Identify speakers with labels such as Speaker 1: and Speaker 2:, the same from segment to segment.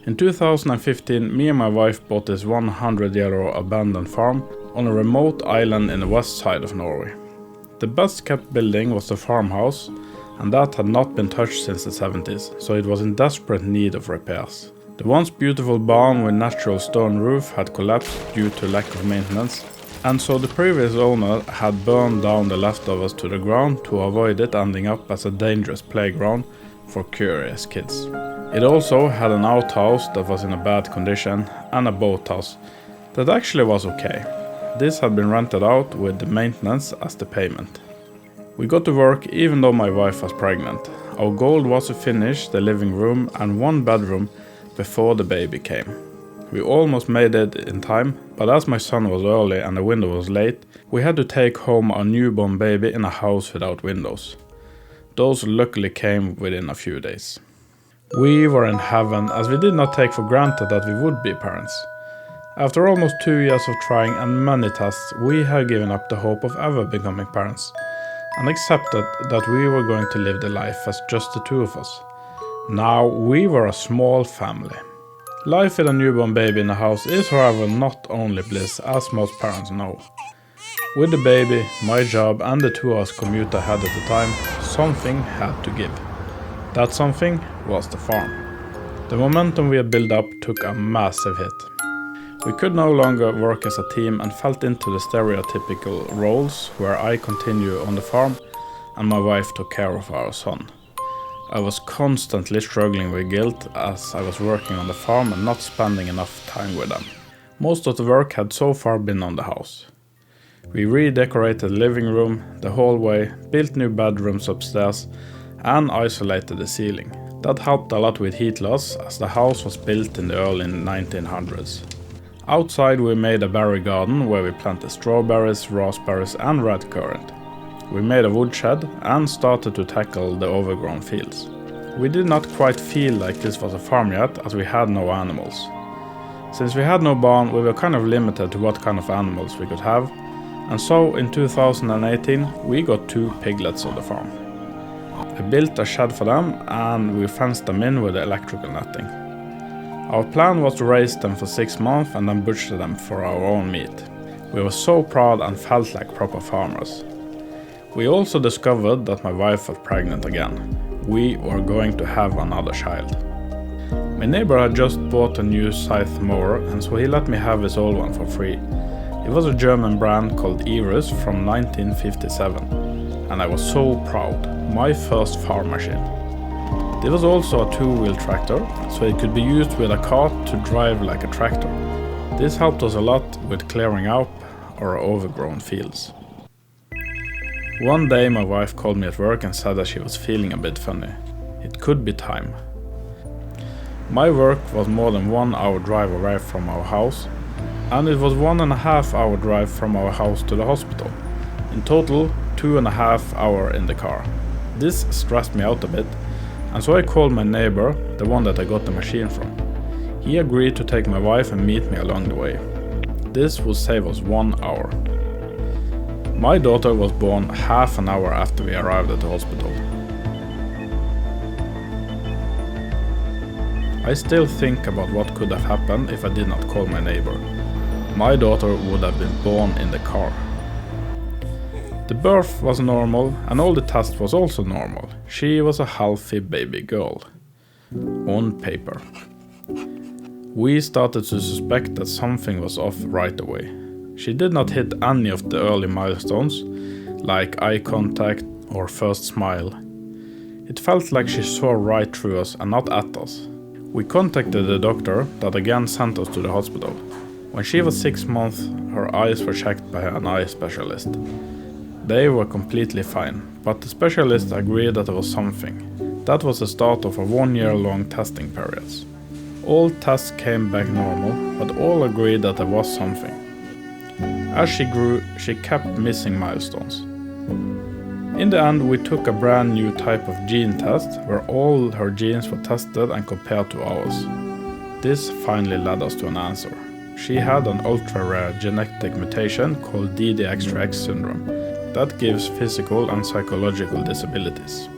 Speaker 1: In 2015, me and my wife bought this 100-year-old abandoned farm on a remote island in the west side of Norway. The best kept building was the farmhouse, and that had not been touched since the 70s, so it was in desperate need of repairs. The once beautiful barn with natural stone roof had collapsed due to lack of maintenance, and so the previous owner had burned down the leftovers to the ground to avoid it ending up as a dangerous playground for curious kids. It also had an outhouse that was in a bad condition and a boathouse that actually was okay. This had been rented out with the maintenance as the payment. We got to work even though my wife was pregnant. Our goal was to finish the living room and one bedroom before the baby came. We almost made it in time, but as my son was early and the window was late, we had to take home our newborn baby in a house without windows. Those luckily came within a few days. We were in heaven as we did not take for granted that we would be parents. After almost 2 years of trying and many tests, we had given up the hope of ever becoming parents and accepted that we were going to live the life as just the two of us. Now we were a small family. Life with a newborn baby in the house is, however, not only bliss, as most parents know. With the baby, my job and the 2 of us commute ahead at the time, something had to give. That something was the farm. The momentum we had built up took a massive hit. We could no longer work as a team and fell into the stereotypical roles where I continued on the farm and my wife took care of our son. I was constantly struggling with guilt as I was working on the farm and not spending enough time with them. Most of the work had so far been on the house. We redecorated the living room, the hallway, built new bedrooms upstairs and isolated the ceiling. That helped a lot with heat loss as the house was built in the early 1900s. Outside we made a berry garden where we planted strawberries, raspberries and red currant. We made a woodshed and started to tackle the overgrown fields. We did not quite feel like this was a farm yet as we had no animals. Since we had no barn, we were kind of limited to what kind of animals we could have, and so in 2018 we got 2 piglets on the farm. I built a shed for them and we fenced them in with electrical netting. Our plan was to raise them for 6 months and then butcher them for our own meat. We were so proud and felt like proper farmers. We also discovered that my wife was pregnant again. We were going to have another child. My neighbor had just bought a new scythe mower and so he let me have his old one for free. It was a German brand called idyl from 1957 and I was so proud. My first farm machine. It was also a 2-wheel tractor, so it could be used with a cart to drive like a tractor. This helped us a lot with clearing out our overgrown fields. One day my wife called me at work and said that she was feeling a bit funny. It could be time. My work was more than 1 hour drive away from our house, and it was 1.5 hour drive from our house to the hospital. In total, 2.5 hours in the car. This stressed me out a bit, and so I called my neighbor, the one that I got the machine from. He agreed to take my wife and meet me along the way. This would save us 1 hour. My daughter was born half an hour after we arrived at the hospital. I still think about what could have happened if I did not call my neighbor. My daughter would have been born in the car. The birth was normal and all the tests was also normal. She was a healthy baby girl. On paper. We started to suspect that something was off right away. She did not hit any of the early milestones, like eye contact or first smile. It felt like she saw right through us and not at us. We contacted the doctor that again sent us to the hospital. When she was 6 months, her eyes were checked by an eye specialist. They were completely fine, but the specialist agreed that there was something. That was the start of a 1-year-long testing period. All tests came back normal, but all agreed that there was something. As she grew, she kept missing milestones. In the end, we took a brand new type of gene test where all her genes were tested and compared to ours. This finally led us to an answer. She had an ultra-rare genetic mutation called DDX syndrome that gives physical and psychological disabilities.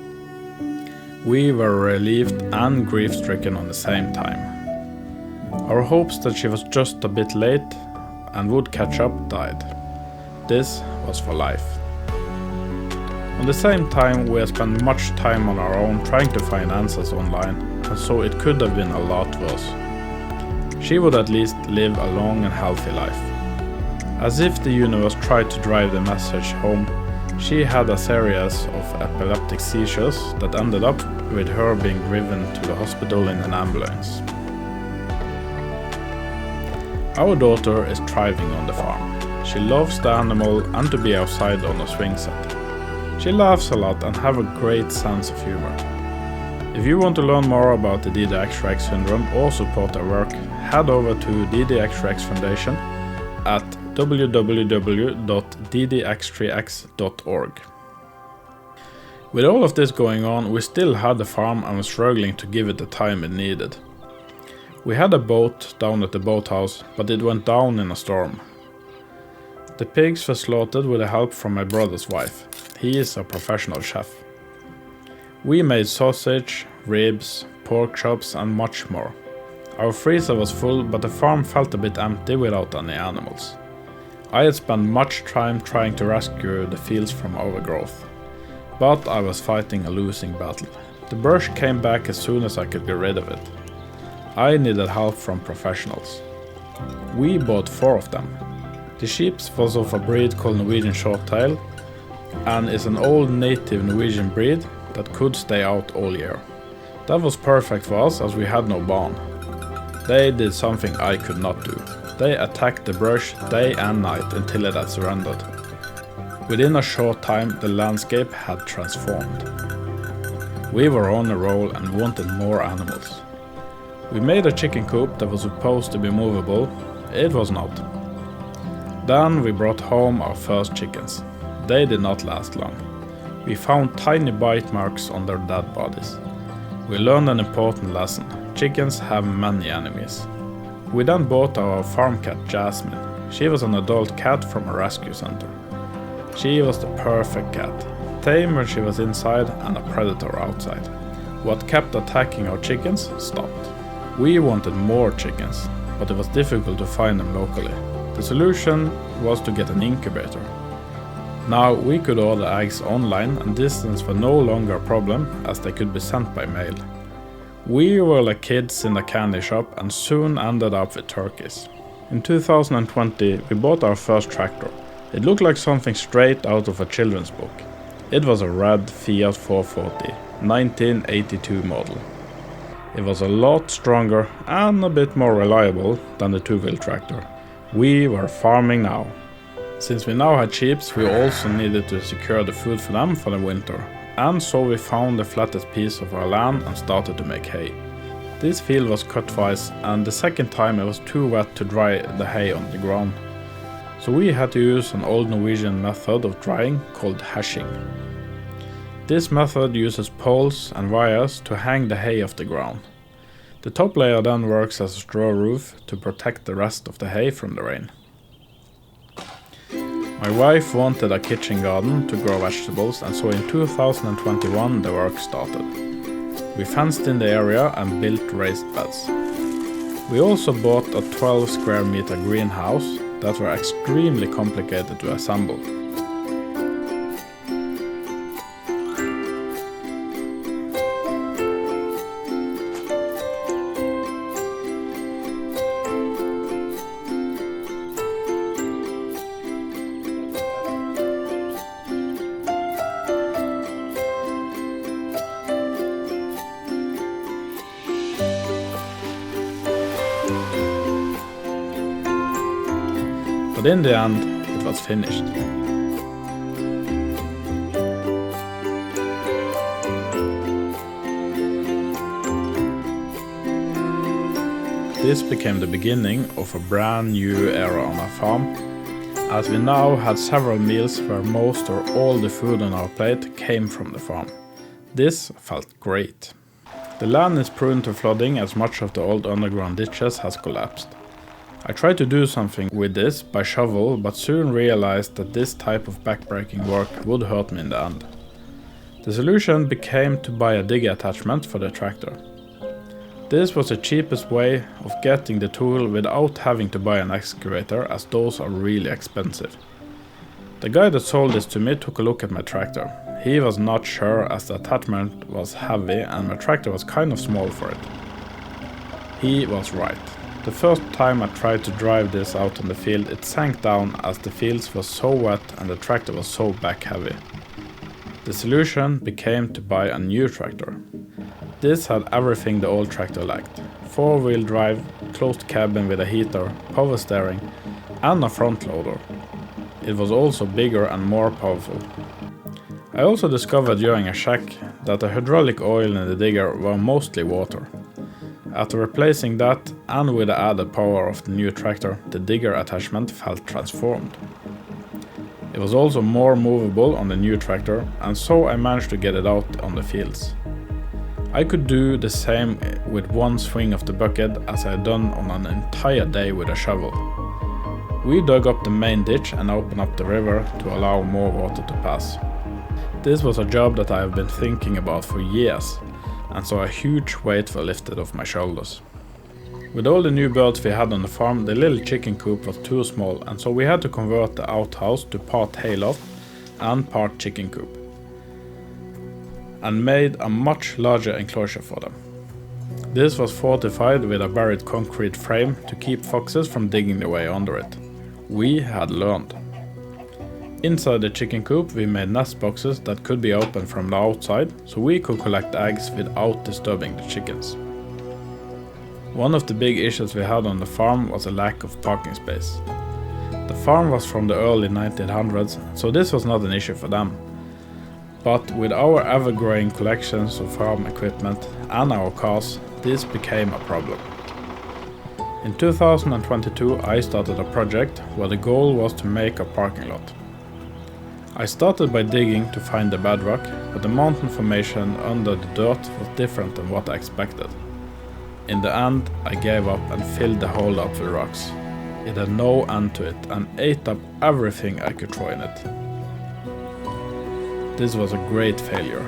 Speaker 1: We were relieved and grief-stricken on the same time. Our hopes that she was just a bit late and would catch up died. This was for life. At the same time, we had spent much time on our own trying to find answers online, and so it could have been a lot worse. She would at least live a long and healthy life. As if the universe tried to drive the message home, she had a series of epileptic seizures that ended up with her being driven to the hospital in an ambulance. Our daughter is thriving on the farm. She loves the animal and to be outside on a swing set. She laughs a lot and has a great sense of humor. If you want to learn more about the DDX-Rex syndrome or support their work, head over to DDX-Rex Foundation at www.ddx3x.org. With all of this going on, we still had the farm and were struggling to give it the time it needed. We had a boat down at the boathouse, but it went down in a storm. The pigs were slaughtered with the help from my brother's wife. He is a professional chef. We made sausage, ribs, pork chops and much more. Our freezer was full, but the farm felt a bit empty without any animals. I had spent much time trying to rescue the fields from overgrowth, but I was fighting a losing battle. The brush came back as soon as I could get rid of it. I needed help from professionals. We bought 4 of them. The cheeps was of a breed called Norwegian Shorttail and is an old native Norwegian breed that could stay out all year. That was perfect for us as we had no barn. They did something I could not do. They attacked the brush day and night until it had surrendered. Within a short time the landscape had transformed. We were on a roll and wanted more animals. We made a chicken coop that was supposed to be movable. It was not. Then we brought home our first chickens. They did not last long. We found tiny bite marks on their dead bodies. We learned an important lesson. Chickens have many enemies. We then bought our farm cat Jasmine. She was an adult cat from a rescue center. She was the perfect cat. Tame when she was inside and a predator outside. What kept attacking our chickens stopped. We wanted more chickens, but it was difficult to find them locally. The solution was to get an incubator. Now we could order eggs online and distance was no longer a problem as they could be sent by mail. We were like kids in a candy shop and soon ended up with turkeys. In 2020 we bought our first tractor. It looked like something straight out of a children's book. It was a red Fiat 440, 1982 model. It was a lot stronger and a bit more reliable than the two-wheel tractor. We were farming now. Since we now had sheep, we also needed to secure the food for them for the winter. And so we found the flattest piece of our land and started to make hay. This field was cut twice and the second time it was too wet to dry the hay on the ground. So we had to use an old Norwegian method of drying called hashing. This method uses poles and wires to hang the hay off the ground. The top layer then works as a straw roof to protect the rest of the hay from the rain. My wife wanted a kitchen garden to grow vegetables and so in 2021 the work started. We fenced in the area and built raised beds. We also bought a 12 square meter greenhouse that were extremely complicated to assemble. But in the end, it was finished. This became the beginning of a brand new era on our farm, as we now had several meals where most or all the food on our plate came from the farm. This felt great. The land is prone to flooding as much of the old underground ditches has collapsed. I tried to do something with this by shovel, but soon realized that this type of backbreaking work would hurt me in the end. The solution became to buy a digger attachment for the tractor. This was the cheapest way of getting the tool without having to buy an excavator, as those are really expensive. The guy that sold this to me took a look at my tractor. He was not sure as the attachment was heavy and my tractor was kind of small for it. He was right. The first time I tried to drive this out on the field, it sank down as the fields were so wet and the tractor was so back heavy. The solution became to buy a new tractor. This had everything the old tractor lacked: 4-wheel drive, closed cabin with a heater, power steering and a front loader. It was also bigger and more powerful. I also discovered during a check that the hydraulic oil in the digger were mostly water. After replacing that and with the added power of the new tractor, the digger attachment felt transformed. It was also more movable on the new tractor, and so I managed to get it out on the fields. I could do the same with one swing of the bucket as I had done on an entire day with a shovel. We dug up the main ditch and opened up the river to allow more water to pass. This was a job that I have been thinking about for years, and so a huge weight was lifted off my shoulders. With all the new birds we had on the farm, the little chicken coop was too small, and so we had to convert the outhouse to part hayloft and part chicken coop, and made a much larger enclosure for them. This was fortified with a buried concrete frame to keep foxes from digging their way under it. We had learned. Inside the chicken coop we made nest boxes that could be opened from the outside, so we could collect eggs without disturbing the chickens. One of the big issues we had on the farm was a lack of parking space. The farm was from the early 1900s, so this was not an issue for them. But with our ever-growing collections of farm equipment and our cars, this became a problem. In 2022 I started a project where the goal was to make a parking lot. I started by digging to find the bedrock, but the mountain formation under the dirt was different than what I expected. In the end, I gave up and filled the hole up with rocks. It had no end to it and ate up everything I could throw in it. This was a great failure.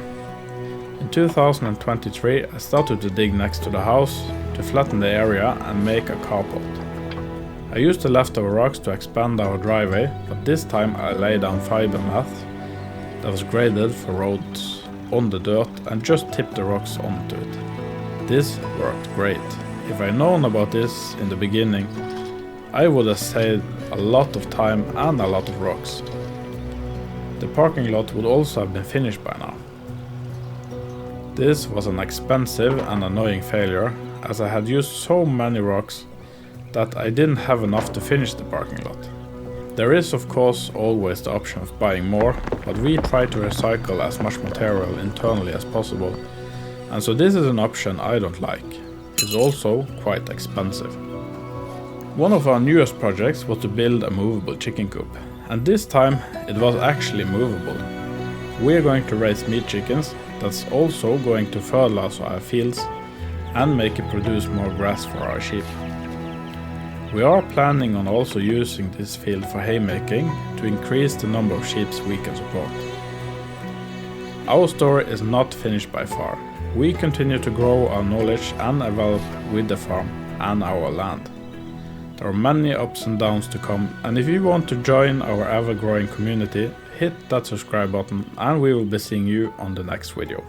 Speaker 1: In 2023, I started to dig next to the house to flatten the area and make a carport. I used the leftover rocks to expand our driveway, but this time I laid down fiber mat that was graded for roads on the dirt and just tipped the rocks onto it. This worked great. If I'd known about this in the beginning, I would have saved a lot of time and a lot of rocks. The parking lot would also have been finished by now. This was an expensive and annoying failure, as I had used so many rocks that I didn't have enough to finish the parking lot. There is of course always the option of buying more, but we try to recycle as much material internally as possible, and so this is an option I don't like. It's also quite expensive. One of our newest projects was to build a movable chicken coop, and this time it was actually movable. We are going to raise meat chickens that's also going to fertilize our fields and make it produce more grass for our sheep. We are planning on also using this field for haymaking to increase the number of sheep we can support. Our story is not finished by far. We continue to grow our knowledge and develop with the farm and our land. There are many ups and downs to come, and if you want to join our ever-growing community, hit that subscribe button and we will be seeing you on the next video.